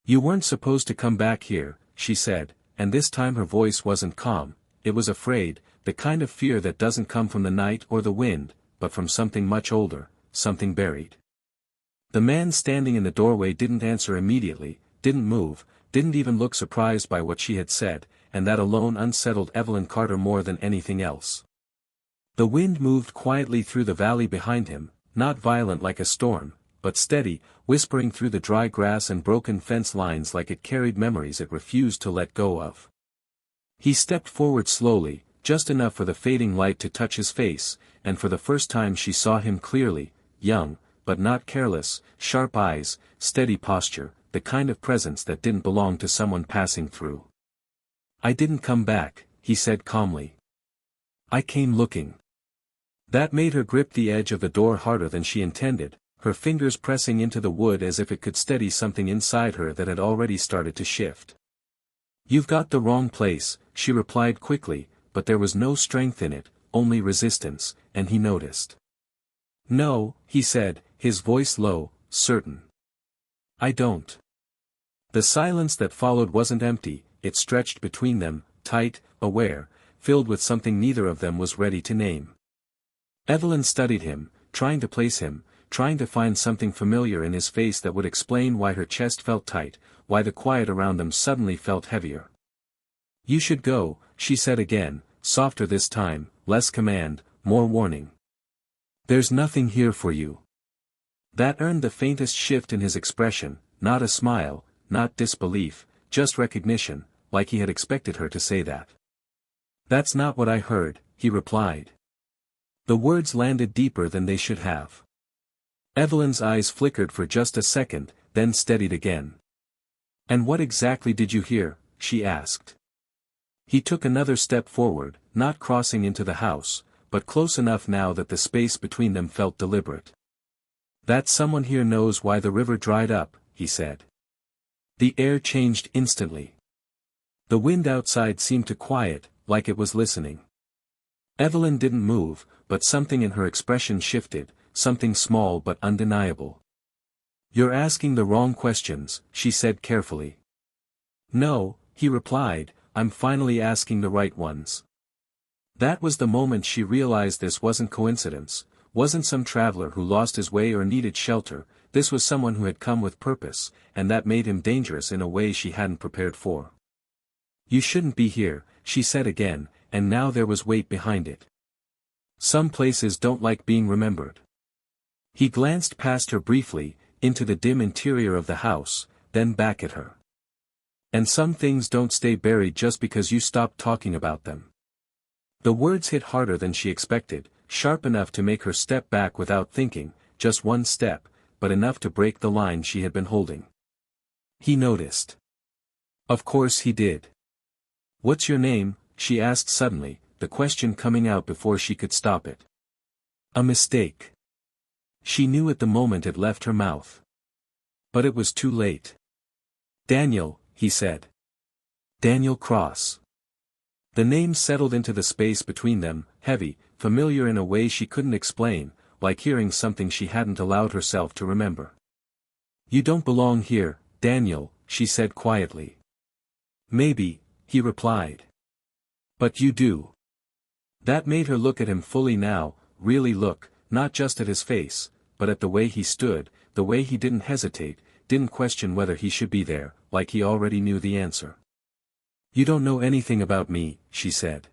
You weren't supposed to come back here, she said, and this time her voice wasn't calm, it was afraid, the kind of fear that doesn't come from the night or the wind, but from something much older, something buried. The man standing in the doorway didn't answer immediately, didn't move, didn't even look surprised by what she had said, and that alone unsettled Evelyn Carter more than anything else. The wind moved quietly through the valley behind him, not violent like a storm, but steady, whispering through the dry grass and broken fence lines like it carried memories it refused to let go of. He stepped forward slowly, just enough for the fading light to touch his face, and for the first time she saw him clearly, young, but not careless, sharp eyes, steady posture, the kind of presence that didn't belong to someone passing through. "I didn't come back," he said calmly. "I came looking." That made her grip the edge of the door harder than she intended, her fingers pressing into the wood as if it could steady something inside her that had already started to shift. "You've got the wrong place," she replied quickly, but there was no strength in it, only resistance, and he noticed. "No," he said, his voice low, certain. "I don't." The silence that followed wasn't empty, it stretched between them, tight, aware, filled with something neither of them was ready to name. Evelyn studied him, trying to place him, trying to find something familiar in his face that would explain why her chest felt tight, why the quiet around them suddenly felt heavier. "You should go," she said again, softer this time, less command, more warning. "There's nothing here for you." That earned the faintest shift in his expression, not a smile, not disbelief, just recognition, like he had expected her to say that. "That's not what I heard," he replied. The words landed deeper than they should have. Evelyn's eyes flickered for just a second, then steadied again. "And what exactly did you hear?" she asked. He took another step forward, not crossing into the house, but close enough now that the space between them felt deliberate. "That someone here knows why the river dried up," he said. The air changed instantly. The wind outside seemed to quiet, like it was listening. Evelyn didn't move, but something in her expression shifted, something small but undeniable. "You're asking the wrong questions," she said carefully. "No," he replied, "I'm finally asking the right ones." That was the moment she realized this wasn't coincidence, wasn't some traveler who lost his way or needed shelter, this was someone who had come with purpose, and that made him dangerous in a way she hadn't prepared for. "You shouldn't be here," she said again, and now there was weight behind it. "Some places don't like being remembered." He glanced past her briefly, into the dim interior of the house, then back at her. "And some things don't stay buried just because you stop talking about them." The words hit harder than she expected, sharp enough to make her step back without thinking, just one step, but enough to break the line she had been holding. He noticed. Of course he did. "What's your name?" she asked suddenly, the question coming out before she could stop it. A mistake. She knew at the moment it left her mouth. But it was too late. "Daniel," he said. "Daniel Cross." The name settled into the space between them, heavy, familiar in a way she couldn't explain, like hearing something she hadn't allowed herself to remember. "You don't belong here, Daniel," she said quietly. "Maybe," he replied. "But you do." That made her look at him fully now, really look, not just at his face, but at the way he stood, the way he didn't hesitate, didn't question whether he should be there, like he already knew the answer. "You don't know anything about me," she said.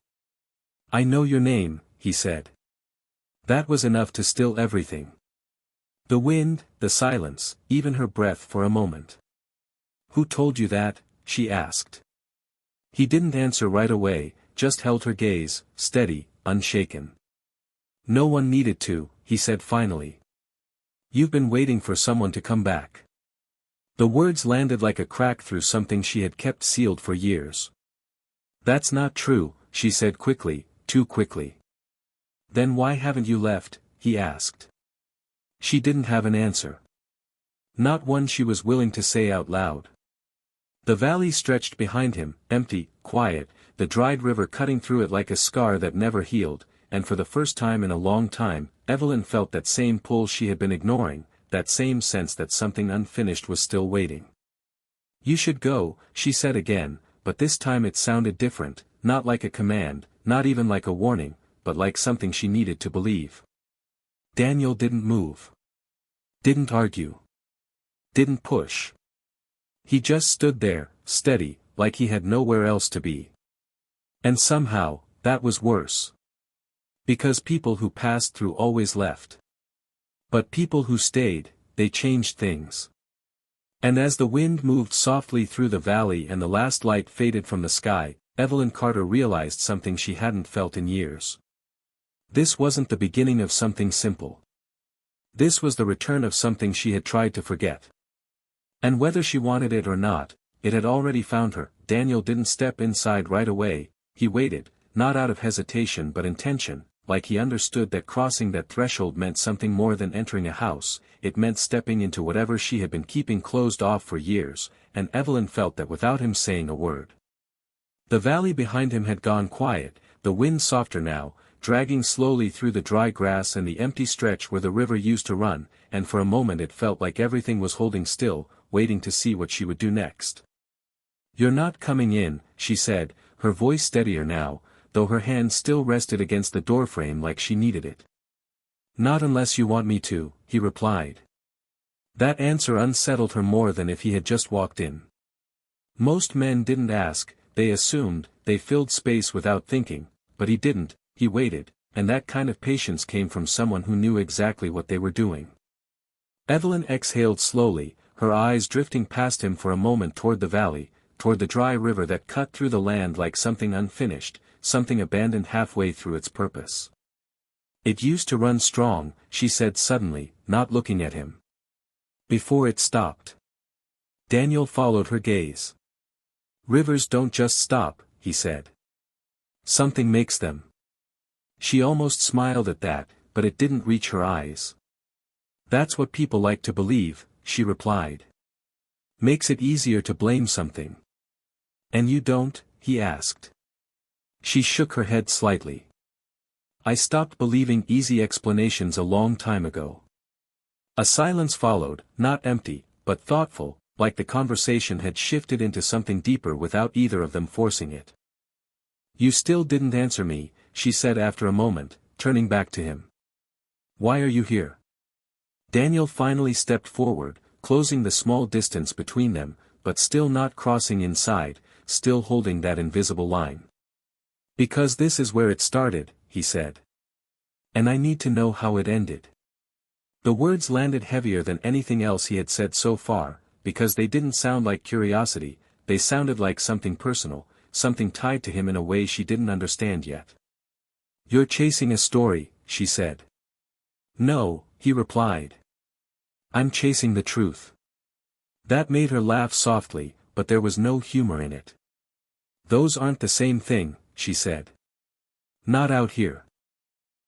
"I know your name," he said. That was enough to still everything. The wind, the silence, even her breath for a moment. "Who told you that?" she asked. He didn't answer right away, just held her gaze, steady, unshaken. "No one needed to," he said finally. "You've been waiting for someone to come back." The words landed like a crack through something she had kept sealed for years. "That's not true," she said quickly, too quickly. "Then why haven't you left?" he asked. She didn't have an answer. Not one she was willing to say out loud. The valley stretched behind him, empty, quiet, the dried river cutting through it like a scar that never healed, and for the first time in a long time, Evelyn felt that same pull she had been ignoring, that same sense that something unfinished was still waiting. You should go, she said again, but this time it sounded different, not like a command, not even like a warning, but like something she needed to believe. Daniel didn't move. Didn't argue. Didn't push. He just stood there, steady, like he had nowhere else to be. And somehow, that was worse. Because people who passed through always left. But people who stayed, they changed things. And as the wind moved softly through the valley and the last light faded from the sky, Evelyn Carter realized something she hadn't felt in years. This wasn't the beginning of something simple. This was the return of something she had tried to forget. And whether she wanted it or not, it had already found her. Daniel didn't step inside right away, he waited, not out of hesitation but intention, like he understood that crossing that threshold meant something more than entering a house, it meant stepping into whatever she had been keeping closed off for years, and Evelyn felt that without him saying a word. The valley behind him had gone quiet, the wind softer now, dragging slowly through the dry grass and the empty stretch where the river used to run, and for a moment it felt like everything was holding still, waiting to see what she would do next. "You're not coming in," she said, her voice steadier now, though her hand still rested against the doorframe like she needed it. "Not unless you want me to," he replied. That answer unsettled her more than if he had just walked in. Most men didn't ask, they assumed, they filled space without thinking, but he didn't, he waited, and that kind of patience came from someone who knew exactly what they were doing. Evelyn exhaled slowly, her eyes drifting past him for a moment toward the valley, toward the dry river that cut through the land like something unfinished, something abandoned halfway through its purpose. "It used to run strong," she said suddenly, not looking at him. "Before it stopped." Daniel followed her gaze. "Rivers don't just stop," he said. "Something makes them." She almost smiled at that, but it didn't reach her eyes. "That's what people like to believe," she replied. "Makes it easier to blame something." "And you don't?" he asked. She shook her head slightly. "I stopped believing easy explanations a long time ago." A silence followed, not empty, but thoughtful, like the conversation had shifted into something deeper without either of them forcing it. "You still didn't answer me," she said after a moment, turning back to him. "Why are you here?" Daniel finally stepped forward, closing the small distance between them, but still not crossing inside, still holding that invisible line. "Because this is where it started," he said. "And I need to know how it ended." The words landed heavier than anything else he had said so far, because they didn't sound like curiosity, they sounded like something personal, something tied to him in a way she didn't understand yet. "You're chasing a story," she said. "No," he replied. "I'm chasing the truth." That made her laugh softly, but there was no humor in it. "Those aren't the same thing," she said. "Not out here."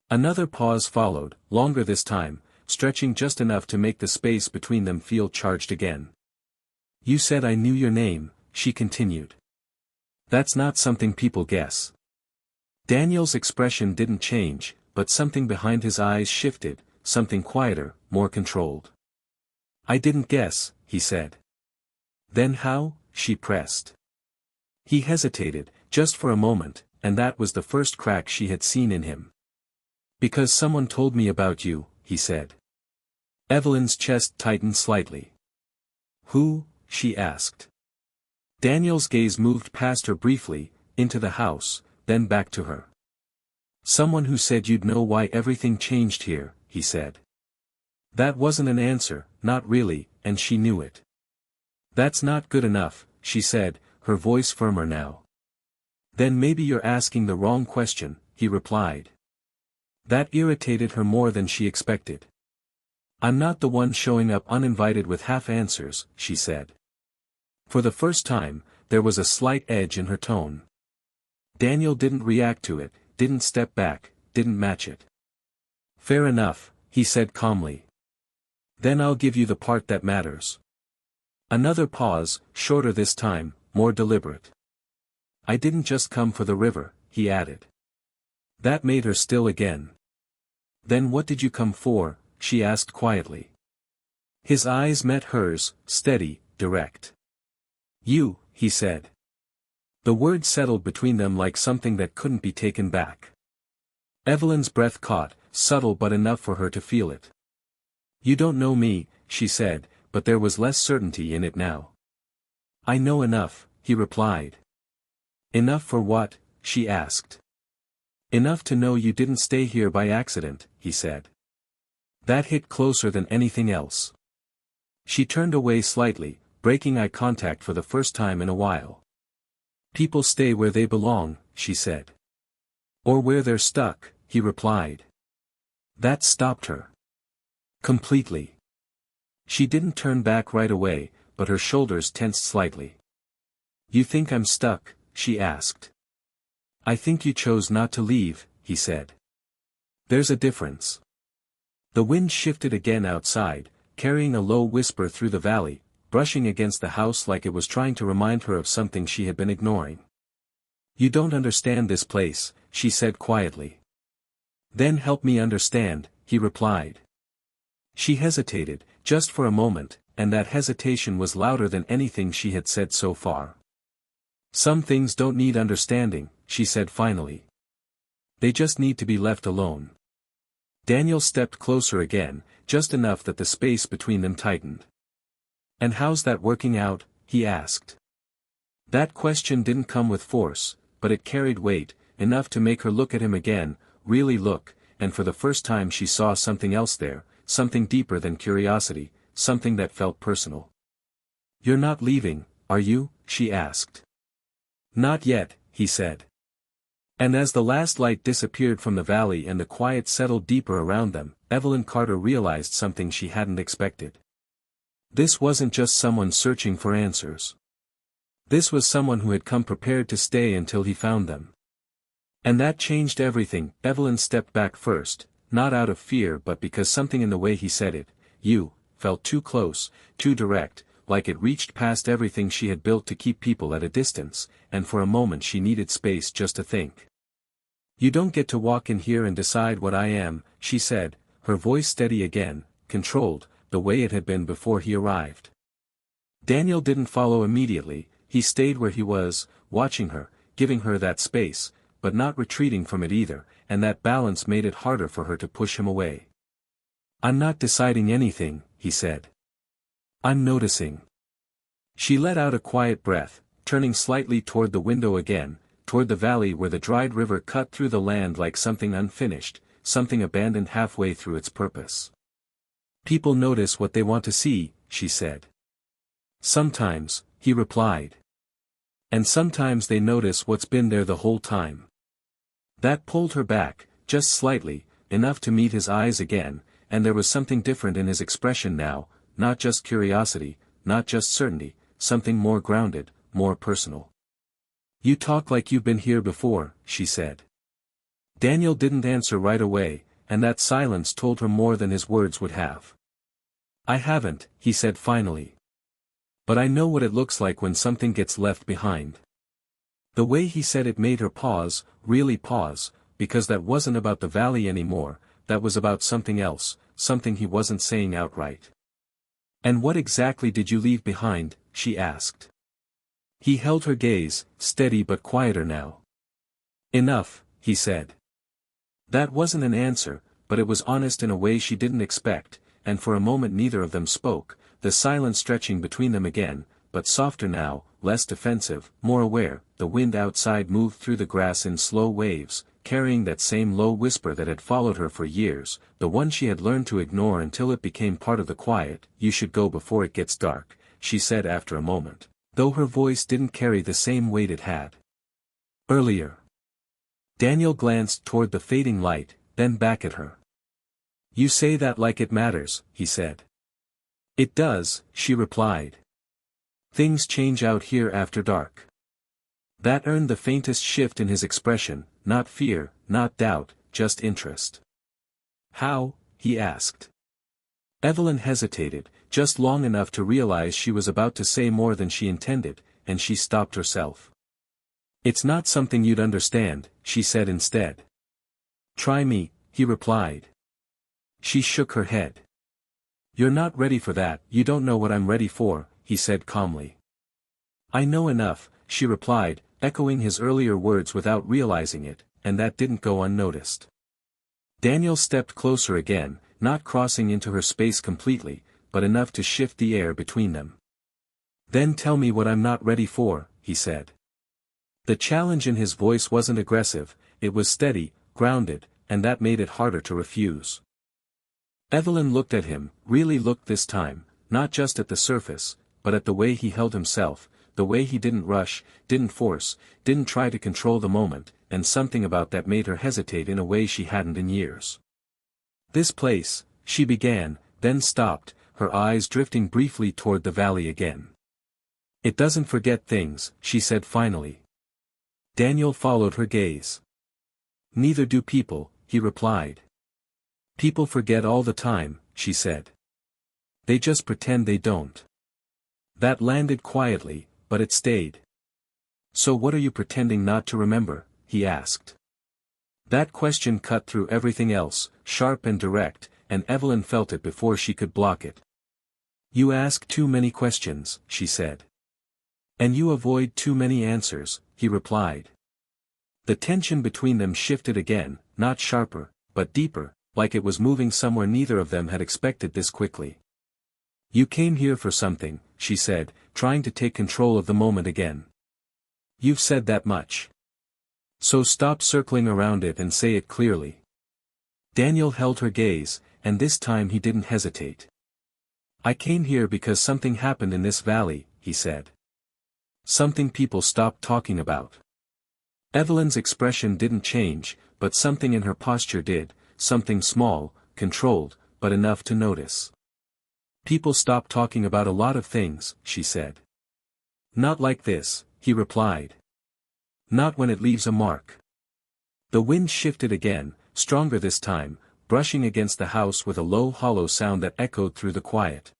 Another pause followed, longer this time, stretching just enough to make the space between them feel charged again. "You said I knew your name," she continued. "That's not something people guess." Daniel's expression didn't change, but something behind his eyes shifted, something quieter, more controlled. "I didn't guess," he said. "Then how?" she pressed. He hesitated, just for a moment, and that was the first crack she had seen in him. "Because someone told me about you," he said. Evelyn's chest tightened slightly. "Who?" she asked. Daniel's gaze moved past her briefly, into the house, then back to her. "Someone who said you'd know why everything changed here," he said. That wasn't an answer, not really, and she knew it. "That's not good enough," she said, her voice firmer now. "Then maybe you're asking the wrong question," he replied. That irritated her more than she expected. "I'm not the one showing up uninvited with half answers," she said. For the first time, there was a slight edge in her tone. Daniel didn't react to it, didn't step back, didn't match it. "Fair enough," he said calmly. "Then I'll give you the part that matters." Another pause, shorter this time, more deliberate. "I didn't just come for the river," he added. That made her still again. "Then what did you come for?" she asked quietly. His eyes met hers, steady, direct. You, he said. The word settled between them like something that couldn't be taken back. Evelyn's breath caught, subtle but enough for her to feel it. You don't know me, she said, but there was less certainty in it now. I know enough, he replied. Enough for what? She asked. Enough to know you didn't stay here by accident, he said. That hit closer than anything else. She turned away slightly, breaking eye contact for the first time in a while. People stay where they belong, she said. Or where they're stuck, he replied. That stopped her. Completely. She didn't turn back right away, but her shoulders tensed slightly. You think I'm stuck? She asked. I think you chose not to leave, he said. There's a difference. The wind shifted again outside, carrying a low whisper through the valley, brushing against the house like it was trying to remind her of something she had been ignoring. You don't understand this place, she said quietly. Then help me understand, he replied. She hesitated, just for a moment, and that hesitation was louder than anything she had said so far. Some things don't need understanding, she said finally. They just need to be left alone. Daniel stepped closer again, just enough that the space between them tightened. And how's that working out? He asked. That question didn't come with force, but it carried weight, enough to make her look at him again, really look, and for the first time she saw something else there, something deeper than curiosity, something that felt personal. You're not leaving, are you? She asked. Not yet, he said. And as the last light disappeared from the valley and the quiet settled deeper around them, Evelyn Carter realized something she hadn't expected. This wasn't just someone searching for answers. This was someone who had come prepared to stay until he found them. And that changed everything. Evelyn stepped back first, not out of fear but because something in the way he said it, you, felt too close, too direct, like it reached past everything she had built to keep people at a distance, and for a moment she needed space just to think. You don't get to walk in here and decide what I am, she said, her voice steady again, controlled, the way it had been before he arrived. Daniel didn't follow immediately, he stayed where he was, watching her, giving her that space, but not retreating from it either, and that balance made it harder for her to push him away. I'm not deciding anything, he said. I'm noticing. She let out a quiet breath, turning slightly toward the window again, toward the valley where the dried river cut through the land like something unfinished, something abandoned halfway through its purpose. People notice what they want to see, she said. Sometimes, he replied. And sometimes they notice what's been there the whole time. That pulled her back, just slightly, enough to meet his eyes again, and there was something different in his expression now, not just curiosity, not just certainty, something more grounded, more personal. You talk like you've been here before, she said. Daniel didn't answer right away, and that silence told her more than his words would have. I haven't, he said finally. But I know what it looks like when something gets left behind. The way he said it made her pause, really pause, because that wasn't about the valley anymore, that was about something else, something he wasn't saying outright. And what exactly did you leave behind? She asked. He held her gaze, steady but quieter now. Enough, he said. That wasn't an answer, but it was honest in a way she didn't expect, and for a moment neither of them spoke, the silence stretching between them again, but softer now, less defensive, more aware. The wind outside moved through the grass in slow waves, carrying that same low whisper that had followed her for years, the one she had learned to ignore until it became part of the quiet. You should go before it gets dark, she said after a moment, though her voice didn't carry the same weight it had earlier. Daniel glanced toward the fading light, then back at her. You say that like it matters, he said. It does, she replied. Things change out here after dark. That earned the faintest shift in his expression, not fear, not doubt, just interest. How? He asked. Evelyn hesitated, just long enough to realize she was about to say more than she intended, and she stopped herself. It's not something you'd understand, she said instead. Try me, he replied. She shook her head. You're not ready for that. You don't know what I'm ready for, he said calmly. I know enough, she replied, echoing his earlier words without realizing it, and that didn't go unnoticed. Daniel stepped closer again, not crossing into her space completely, but enough to shift the air between them. Then tell me what I'm not ready for, he said. The challenge in his voice wasn't aggressive, it was steady, grounded, and that made it harder to refuse. Evelyn looked at him, really looked this time, not just at the surface, but at the way he held himself, the way he didn't rush, didn't force, didn't try to control the moment, and something about that made her hesitate in a way she hadn't in years. This place, she began, then stopped, her eyes drifting briefly toward the valley again. It doesn't forget things, she said finally. Daniel followed her gaze. Neither do people, he replied. People forget all the time, she said. They just pretend they don't. That landed quietly, but it stayed. So what are you pretending not to remember, he asked. That question cut through everything else, sharp and direct, and Evelyn felt it before she could block it. You ask too many questions, she said. And you avoid too many answers, he replied. The tension between them shifted again, not sharper, but deeper, like it was moving somewhere neither of them had expected this quickly. You came here for something, she said, trying to take control of the moment again. You've said that much. So stop circling around it and say it clearly. Daniel held her gaze, and this time he didn't hesitate. I came here because something happened in this valley, he said. Something people stopped talking about. Evelyn's expression didn't change, but something in her posture did, something small, controlled, but enough to notice. People stop talking about a lot of things, she said. Not like this, he replied. Not when it leaves a mark. The wind shifted again, stronger this time, brushing against the house with a low hollow sound that echoed through the quiet.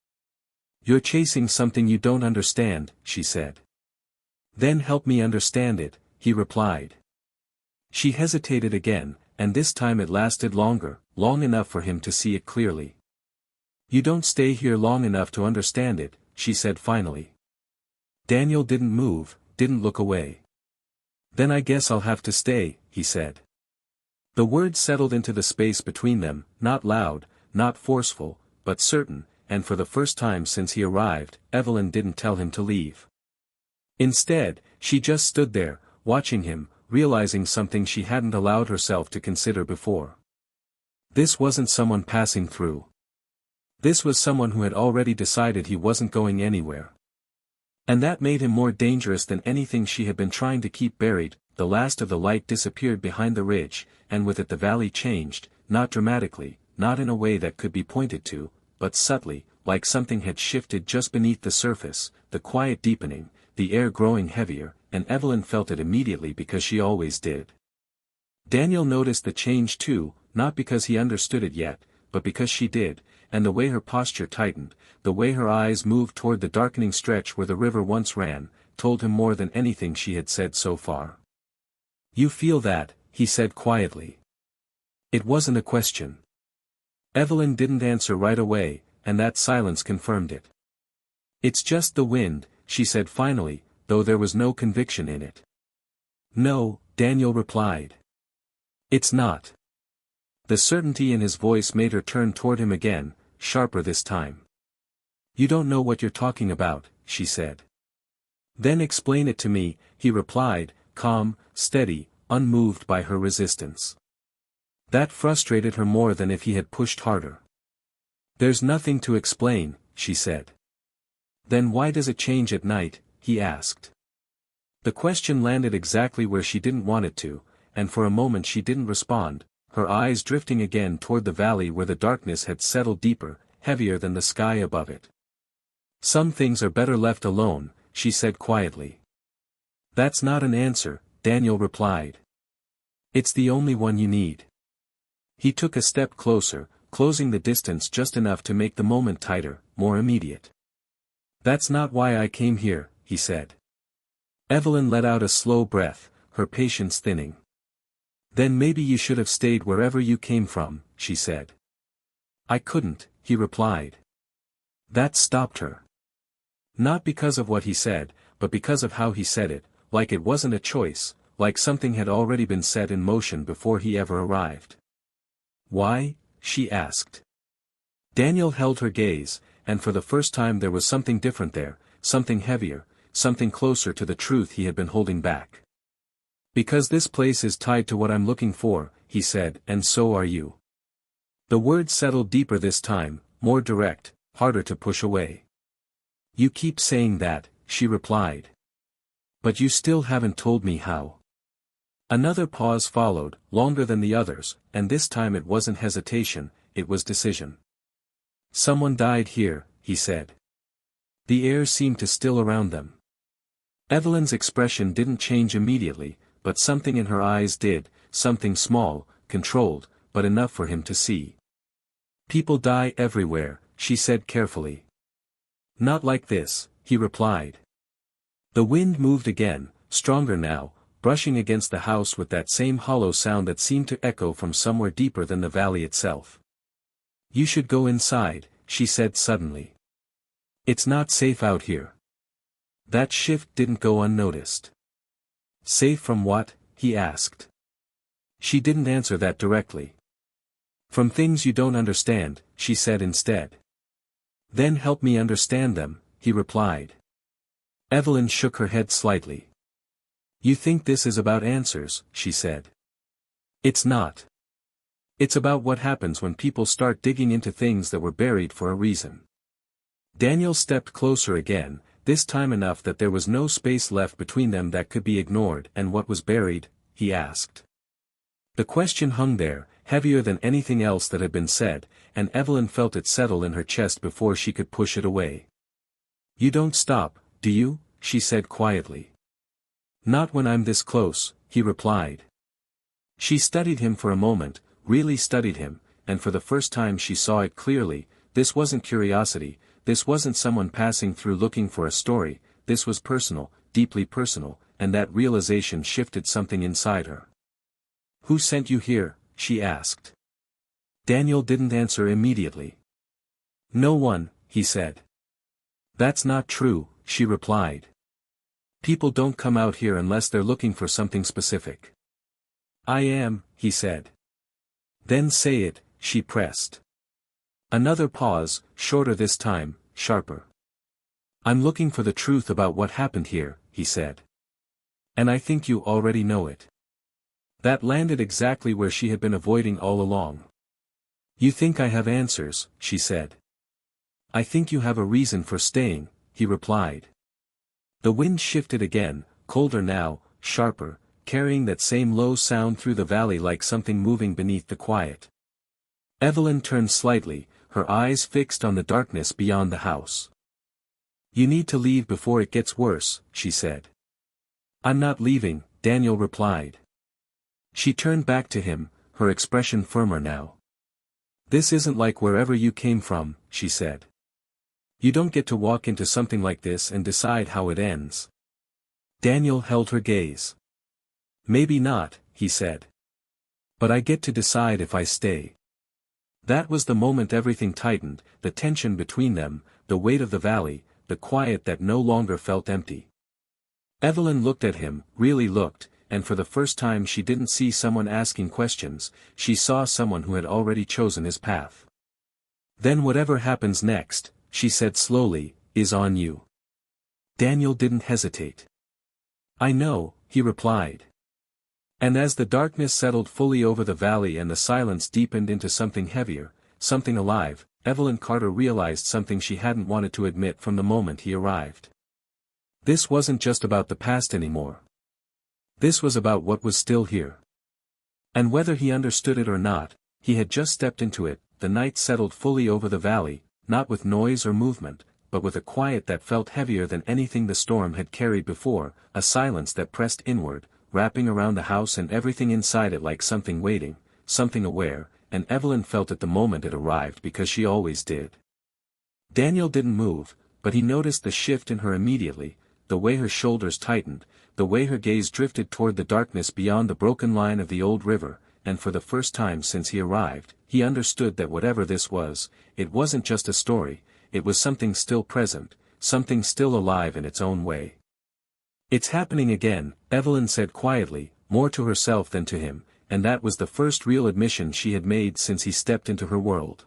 You're chasing something you don't understand, she said. Then help me understand it, he replied. She hesitated again, and this time it lasted longer, long enough for him to see it clearly. You don't stay here long enough to understand it, she said finally. Daniel didn't move, didn't look away. Then I guess I'll have to stay, he said. The words settled into the space between them, not loud, not forceful, but certain, and for the first time since he arrived, Evelyn didn't tell him to leave. Instead, she just stood there, watching him, realizing something she hadn't allowed herself to consider before. This wasn't someone passing through. This was someone who had already decided he wasn't going anywhere. And that made him more dangerous than anything she had been trying to keep buried. The last of the light disappeared behind the ridge, and with it the valley changed, not dramatically, not in a way that could be pointed to, but subtly, like something had shifted just beneath the surface, the quiet deepening, the air growing heavier, and Evelyn felt it immediately because she always did. Daniel noticed the change too, not because he understood it yet, but because she did, and the way her posture tightened, the way her eyes moved toward the darkening stretch where the river once ran, told him more than anything she had said so far. You feel that, he said quietly. It wasn't a question. Evelyn didn't answer right away, and that silence confirmed it. It's just the wind, she said finally, though there was no conviction in it. No, Daniel replied. It's not. The certainty in his voice made her turn toward him again, sharper this time. You don't know what you're talking about, she said. Then explain it to me, he replied, calm, steady, unmoved by her resistance. That frustrated her more than if he had pushed harder. There's nothing to explain, she said. Then why does it change at night, he asked. The question landed exactly where she didn't want it to, and for a moment she didn't respond, her eyes drifting again toward the valley where the darkness had settled deeper, heavier than the sky above it. Some things are better left alone, she said quietly. That's not an answer, Daniel replied. It's the only one you need. He took a step closer, closing the distance just enough to make the moment tighter, more immediate. That's not why I came here, he said. Evelyn let out a slow breath, her patience thinning. Then maybe you should have stayed wherever you came from, she said. I couldn't, he replied. That stopped her. Not because of what he said, but because of how he said it, like it wasn't a choice, like something had already been set in motion before he ever arrived. "Why?" she asked. Daniel held her gaze, and for the first time there was something different there, something heavier, something closer to the truth he had been holding back. "Because this place is tied to what I'm looking for," he said, "and so are you." The words settled deeper this time, more direct, harder to push away. "You keep saying that," she replied. "But you still haven't told me how." Another pause followed, longer than the others, and this time it wasn't hesitation, it was decision. "Someone died here," he said. The air seemed to still around them. Evelyn's expression didn't change immediately, but something in her eyes did, something small, controlled, but enough for him to see. "People die everywhere," she said carefully. "Not like this," he replied. The wind moved again, stronger now, brushing against the house with that same hollow sound that seemed to echo from somewhere deeper than the valley itself. "You should go inside," she said suddenly. "It's not safe out here." That shift didn't go unnoticed. "Safe from what?" he asked. She didn't answer that directly. "From things you don't understand," she said instead. "Then help me understand them," he replied. Evelyn shook her head slightly. "You think this is about answers," she said. "It's not. It's about what happens when people start digging into things that were buried for a reason." Daniel stepped closer again, this time enough that there was no space left between them that could be ignored. "And what was buried?" he asked. The question hung there, heavier than anything else that had been said, and Evelyn felt it settle in her chest before she could push it away. "You don't stop, do you?" she said quietly. "Not when I'm this close," he replied. She studied him for a moment, really studied him, and for the first time she saw it clearly. This wasn't curiosity, this wasn't someone passing through looking for a story, this was personal, deeply personal, and that realization shifted something inside her. "Who sent you here?" she asked. Daniel didn't answer immediately. "No one," he said. "That's not true," she replied. "People don't come out here unless they're looking for something specific." "I am," he said. "Then say it," she pressed. Another pause, shorter this time, sharper. "I'm looking for the truth about what happened here," he said. "And I think you already know it." That landed exactly where she had been avoiding all along. "You think I have answers," she said. "I think you have a reason for staying," he replied. The wind shifted again, colder now, sharper, carrying that same low sound through the valley like something moving beneath the quiet. Evelyn turned slightly, her eyes fixed on the darkness beyond the house. "You need to leave before it gets worse," she said. "I'm not leaving," Daniel replied. She turned back to him, her expression firmer now. "This isn't like wherever you came from," she said. "You don't get to walk into something like this and decide how it ends." Daniel held her gaze. "Maybe not," he said. "But I get to decide if I stay." That was the moment everything tightened, the tension between them, the weight of the valley, the quiet that no longer felt empty. Evelyn looked at him, really looked, and for the first time she didn't see someone asking questions, she saw someone who had already chosen his path. "Then whatever happens next," she said slowly, "is on you." Daniel didn't hesitate. "I know," he replied. And as the darkness settled fully over the valley and the silence deepened into something heavier, something alive, Evelyn Carter realized something she hadn't wanted to admit from the moment he arrived. This wasn't just about the past anymore. This was about what was still here. And whether he understood it or not, he had just stepped into it. The night settled fully over the valley, not with noise or movement, but with a quiet that felt heavier than anything the storm had carried before, a silence that pressed inward, wrapping around the house and everything inside it like something waiting, something aware, and Evelyn felt it the moment it arrived because she always did. Daniel didn't move, but he noticed the shift in her immediately, the way her shoulders tightened, the way her gaze drifted toward the darkness beyond the broken line of the old river, and for the first time since he arrived, he understood that whatever this was, it wasn't just a story, it was something still present, something still alive in its own way. It's happening again, Evelyn said quietly, more to herself than to him, and that was the first real admission she had made since he stepped into her world.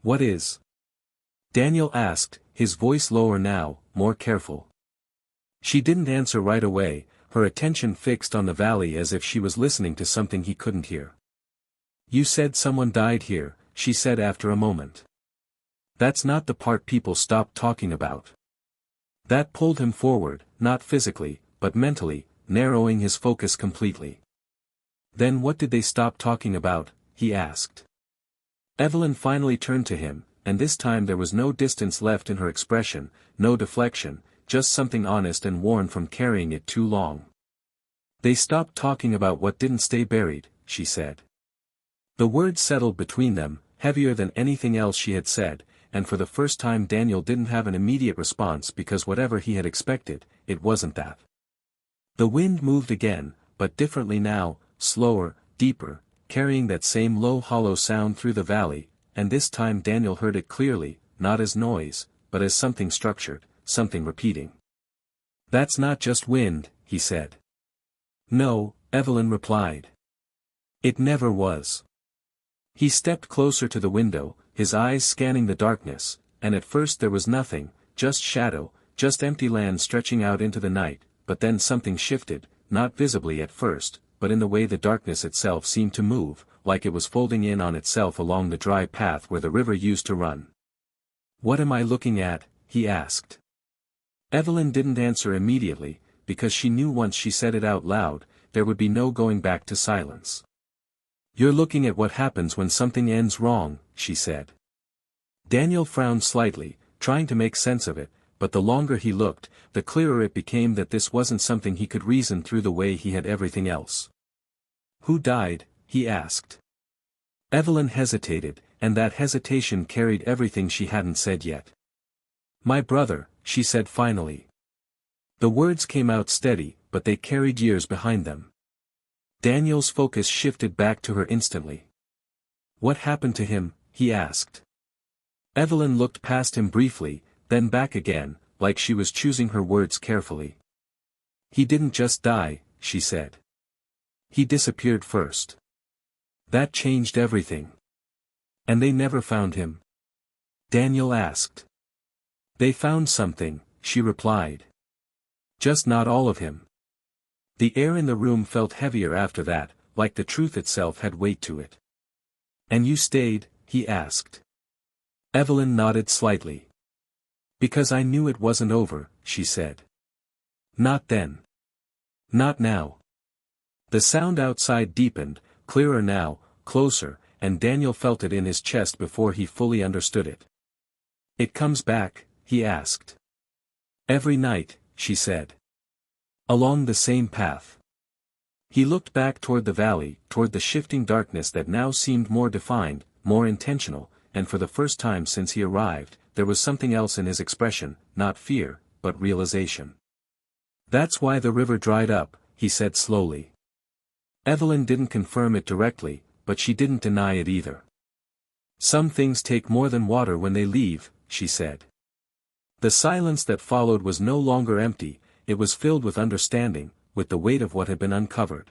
What is? Daniel asked, his voice lower now, more careful. She didn't answer right away, her attention fixed on the valley as if she was listening to something he couldn't hear. You said someone died here, she said after a moment. That's not the part people stopped talking about. That pulled him forward, not physically, but mentally, narrowing his focus completely. Then what did they stop talking about? He asked. Evelyn finally turned to him, and this time there was no distance left in her expression, no deflection, just something honest and worn from carrying it too long. They stopped talking about what didn't stay buried, she said. The words settled between them, heavier than anything else she had said, and for the first time Daniel didn't have an immediate response because whatever he had expected, it wasn't that. The wind moved again, but differently now, slower, deeper, carrying that same low hollow sound through the valley, and this time Daniel heard it clearly, not as noise, but as something structured, something repeating. That's not just wind, he said. No, Evelyn replied. It never was. He stepped closer to the window, his eyes scanning the darkness, and at first there was nothing, just shadow, just empty land stretching out into the night, but then something shifted, not visibly at first, but in the way the darkness itself seemed to move, like it was folding in on itself along the dry path where the river used to run. What am I looking at? He asked. Evelyn didn't answer immediately, because she knew once she said it out loud, there would be no going back to silence. You're looking at what happens when something ends wrong, she said. Daniel frowned slightly, trying to make sense of it, but the longer he looked, the clearer it became that this wasn't something he could reason through the way he had everything else. Who died? He asked. Evelyn hesitated, and that hesitation carried everything she hadn't said yet. My brother, she said finally. The words came out steady, but they carried years behind them. Daniel's focus shifted back to her instantly. What happened to him? He asked. Evelyn looked past him briefly, then back again, like she was choosing her words carefully. He didn't just die, she said. He disappeared first. That changed everything. And they never found him? Daniel asked. They found something, she replied. Just not all of him. The air in the room felt heavier after that, like the truth itself had weight to it. And you stayed? He asked. Evelyn nodded slightly. Because I knew it wasn't over, she said. Not then. Not now. The sound outside deepened, clearer now, closer, and Daniel felt it in his chest before he fully understood it. It comes back? He asked. Every night, she said. Along the same path. He looked back toward the valley, toward the shifting darkness that now seemed more defined, more intentional, and for the first time since he arrived, there was something else in his expression, not fear, but realization. That's why the river dried up, he said slowly. Evelyn didn't confirm it directly, but she didn't deny it either. Some things take more than water when they leave, she said. The silence that followed was no longer empty, it was filled with understanding, with the weight of what had been uncovered.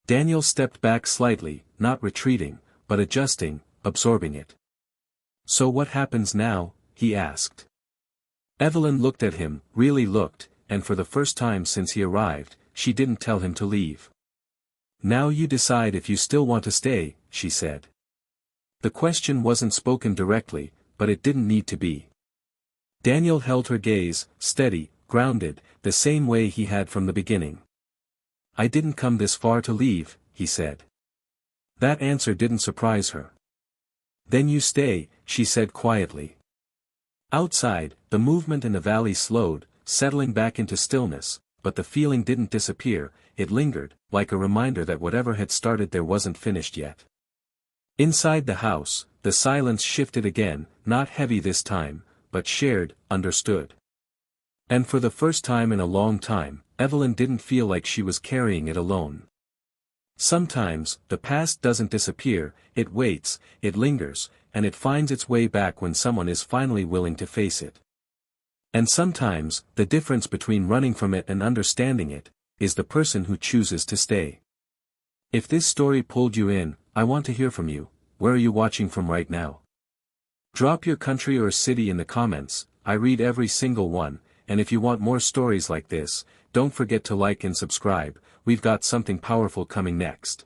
Daniel stepped back slightly, not retreating, but adjusting, absorbing it. So what happens now? He asked. Evelyn looked at him, really looked, and for the first time since he arrived, she didn't tell him to leave. Now you decide if you still want to stay, she said. The question wasn't spoken directly, but it didn't need to be. Daniel held her gaze, steady, grounded, the same way he had from the beginning. I didn't come this far to leave, he said. That answer didn't surprise her. Then you stay, she said quietly. Outside, the movement in the valley slowed, settling back into stillness, but the feeling didn't disappear, it lingered, like a reminder that whatever had started there wasn't finished yet. Inside the house, the silence shifted again, not heavy this time, but shared, understood. And for the first time in a long time, Evelyn didn't feel like she was carrying it alone. Sometimes, the past doesn't disappear, it waits, it lingers, and it finds its way back when someone is finally willing to face it. And sometimes, the difference between running from it and understanding it, is the person who chooses to stay. If this story pulled you in, I want to hear from you. Where are you watching from right now? Drop your country or city in the comments. I read every single one, and if you want more stories like this, don't forget to like and subscribe. We've got something powerful coming next.